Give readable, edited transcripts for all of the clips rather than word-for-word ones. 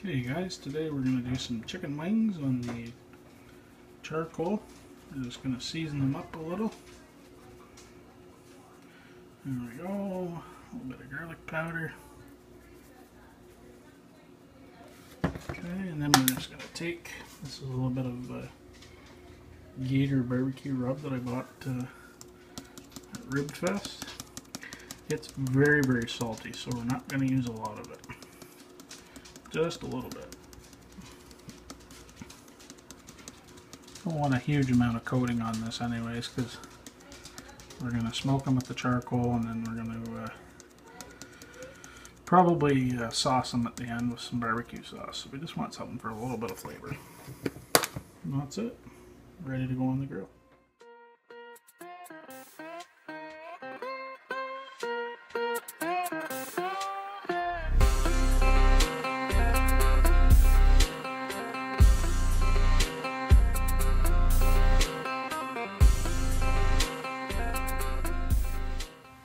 Okay guys, today we're going to do some chicken wings on the charcoal. We're just going to season them up a little. There we go, a little bit of garlic powder. Okay, and then we're just going to take, this is a little bit of Gator barbecue rub that I bought at Rib Fest. It's very, very salty, so we're not going to use a lot of it. Just a little bit. Don't want a huge amount of coating on this anyways, because we're going to smoke them with the charcoal, and then we're going to probably sauce them at the end with some barbecue sauce. So we just want something for a little bit of flavor. And that's it. Ready to go on the grill.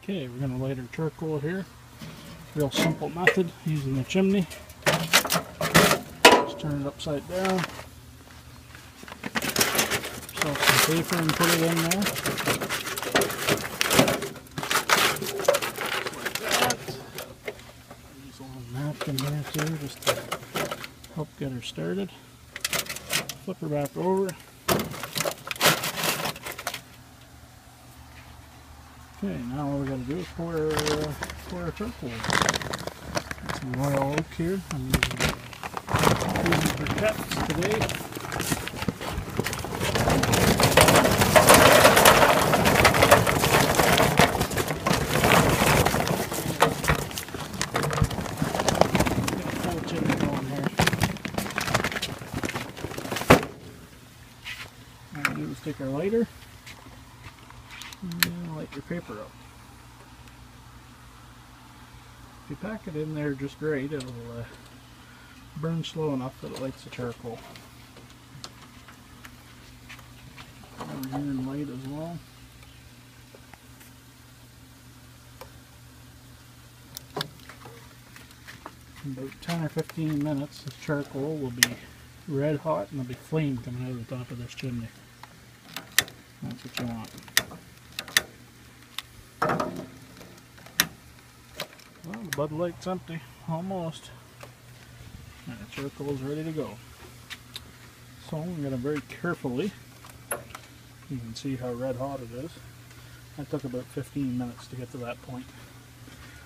Okay, we're going to light our charcoal here. Real simple method, using the chimney. Just turn it upside down. Self some paper and put it in there. Like that. Use a little napkin there too, just to help get her started. Flip her back over. Okay, now all we got to do is pour our charcoal. Got some royal oak here. I'm using briquettes today. Get a full chimney going here. All we do is take our lighter. And light your paper up. If you pack it in there just right, it'll burn slow enough that it lights the charcoal. Over here and light as well. In about 10 or 15 minutes, this charcoal will be red hot and there'll be flame coming out of the top of this chimney. That's what you want. Well, the Bud Light's empty, almost. And the charcoal's ready to go. So I'm going to very carefully, you can see how red hot it is. That took about 15 minutes to get to that point.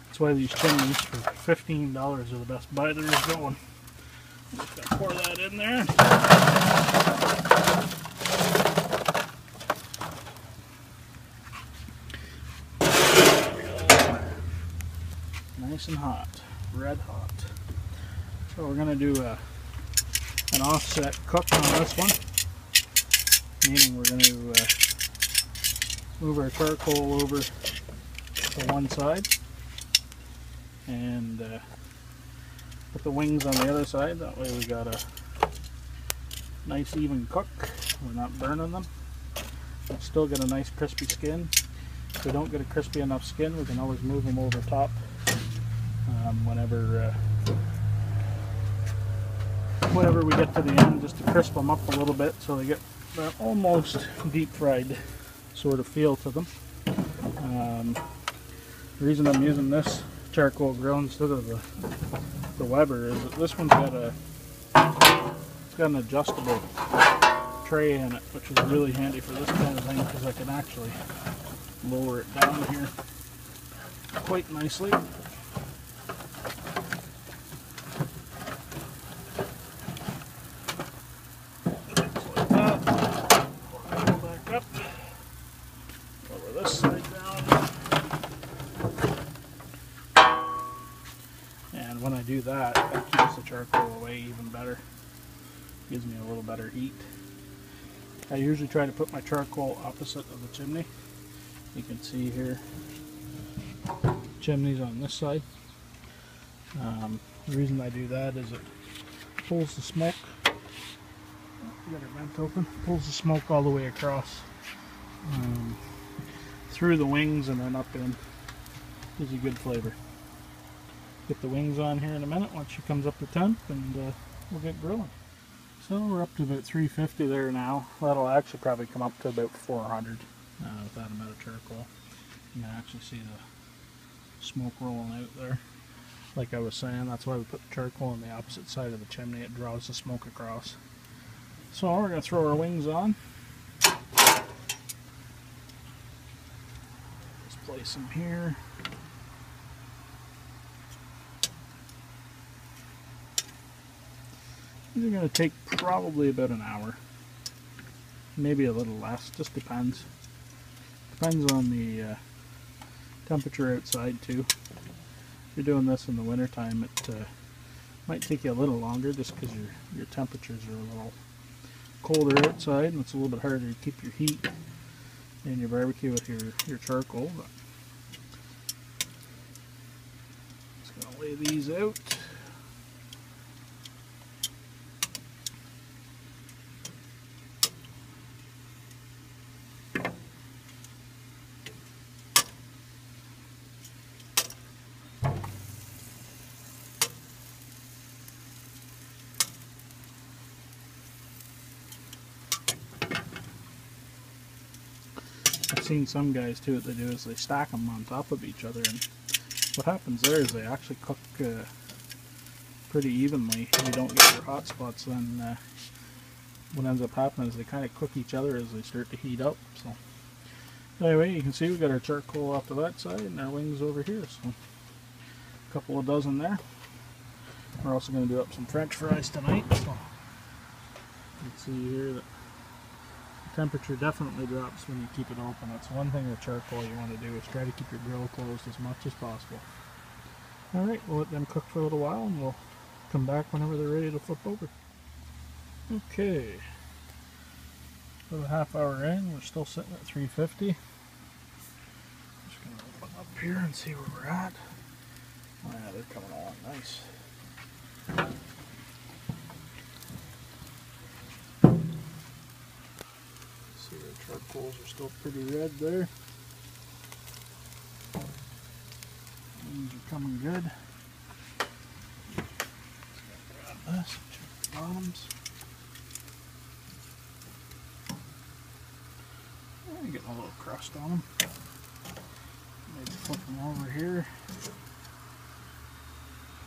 That's why these chimneys for $15 are the best buy there is going. I'm just going to pour that in there. Nice and hot, red hot. So we're going to do an offset cook on this one, meaning we're going to move our charcoal over to one side and put the wings on the other side. That way we got a nice even cook. We're not burning them. We'll still get a nice crispy skin. If we don't get a crispy enough skin, we can always move them over top. Whenever we get to the end, just to crisp them up a little bit so they get that almost deep fried sort of feel to them. The reason I'm using this charcoal grill instead of the Weber is that this one's got an adjustable tray in it, which is really handy for this kind of thing because I can actually lower it down here quite nicely. And when I do that, it keeps the charcoal away even better. Gives me a little better heat. I usually try to put my charcoal opposite of the chimney. You can see here, chimney's on this side. The reason I do that is it pulls the smoke. Get our vent open. Pulls the smoke all the way across. Through the wings and then up in. Gives you good flavor. get the wings on here in a minute once she comes up to temp, and we'll get grilling. So we're up to about 350 there now. That'll actually probably come up to about 400 with that amount of charcoal. You can actually see the smoke rolling out there. Like I was saying, that's why we put the charcoal on the opposite side of the chimney. It draws the smoke across. So we're going to throw our wings on. Just place them here. These are going to take probably about an hour. Maybe a little less, just depends. Depends on the temperature outside too. If you're doing this in the winter time, it might take you a little longer just because your temperatures are a little colder outside, and it's a little bit harder to keep your heat in your barbecue with your charcoal. But just gonna lay these out. I've seen some guys too, what they do is they stack them on top of each other, and what happens there is they actually cook pretty evenly. You don't get your hot spots. Then what ends up happening is they kind of cook each other as they start to heat up. So anyway, you can see we've got our charcoal off to that side and our wings over here. So a couple of dozen there. We're also going to do up some French fries tonight. So you can see here that temperature definitely drops when you keep it open. That's one thing with charcoal you want to do, is try to keep your grill closed as much as possible. Alright, we'll let them cook for a little while and we'll come back whenever they're ready to flip over. Okay, about a half hour in, we're still sitting at 350. Just going to open up here and see where we're at. Oh yeah, they're coming along nice. Charcoals are still pretty red there. These are coming good. Just grab this, check the bottoms. Getting a little crust on them. Maybe flip them over here.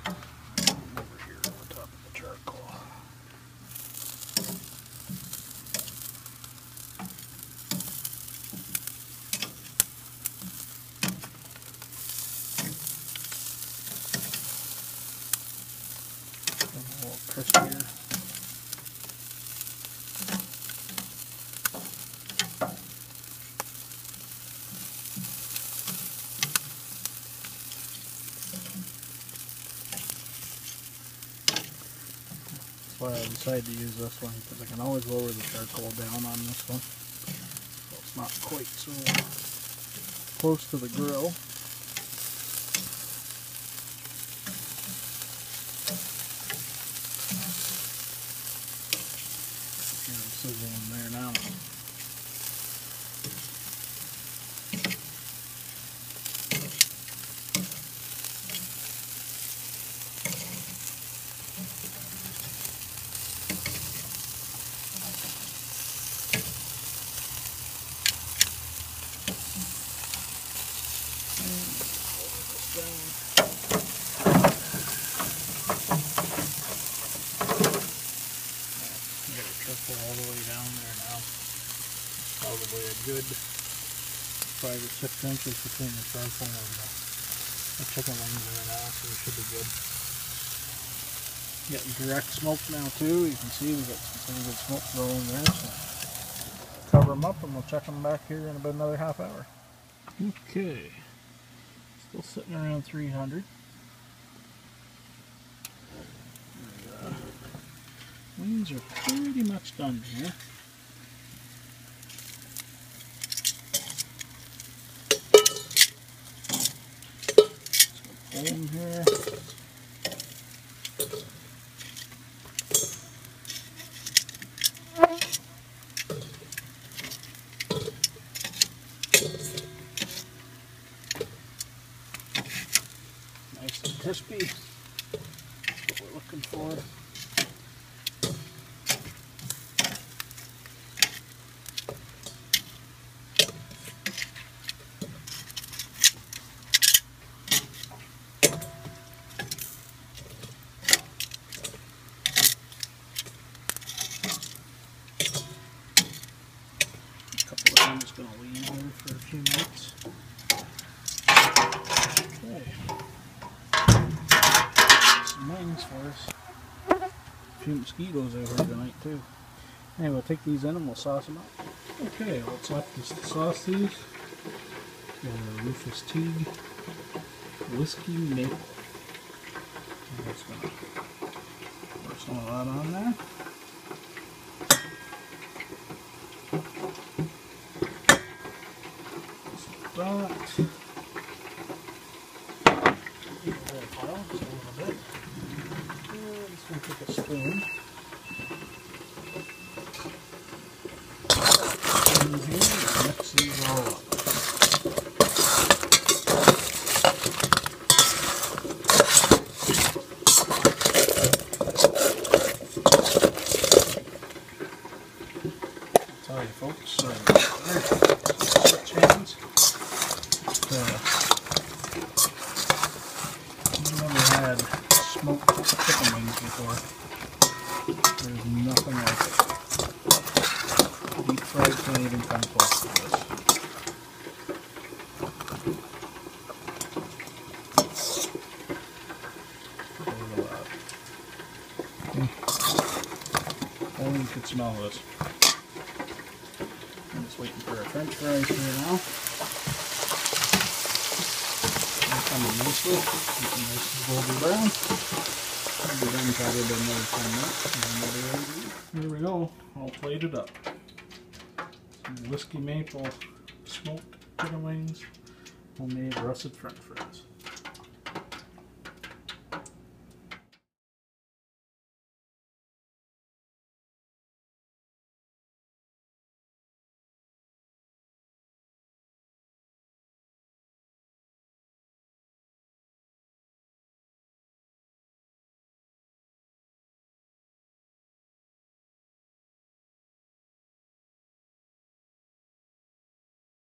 Over here on the top of the charcoal. A little crispier. That's why I decided to use this one, because I can always lower the charcoal down on this one, so it's not quite so close to the grill. Sizzling in there now. All the way down there now. Probably a good 5 or 6 inches between the charcoal and the chicken wings there now, so we should be good. Getting direct smoke now too. You can see we've got some pretty good smoke rolling there. So cover them up and we'll check them back here in about another half hour. Okay, still sitting around 300. Wings are pretty much done here. Pull them here. Nice and crispy. That's what we're looking for. I'm just going to leave there for a few minutes. Okay. Some wings for us. A few mosquitoes over here tonight too. Anyway, we'll take these in and we'll sauce them up. Okay, what's left is to sauce these. Rufus Teague Whiskey Maple. I'm just going to pour some of that on there. That. Pile just a little bit. And just going to take a spoon. In here, mix these all up. I'll tell you folks, switch hands. I've never had smoked chicken wings before. There's nothing like it. Deep fried can't even come close to this. Only you could smell this. I'm just waiting for our French fries here now. Coming nicely, getting nice and golden brown. I'll be done probably about another 10 minutes. Here we go, all plated up. Some whiskey maple smoked chicken wings, homemade russet French fries.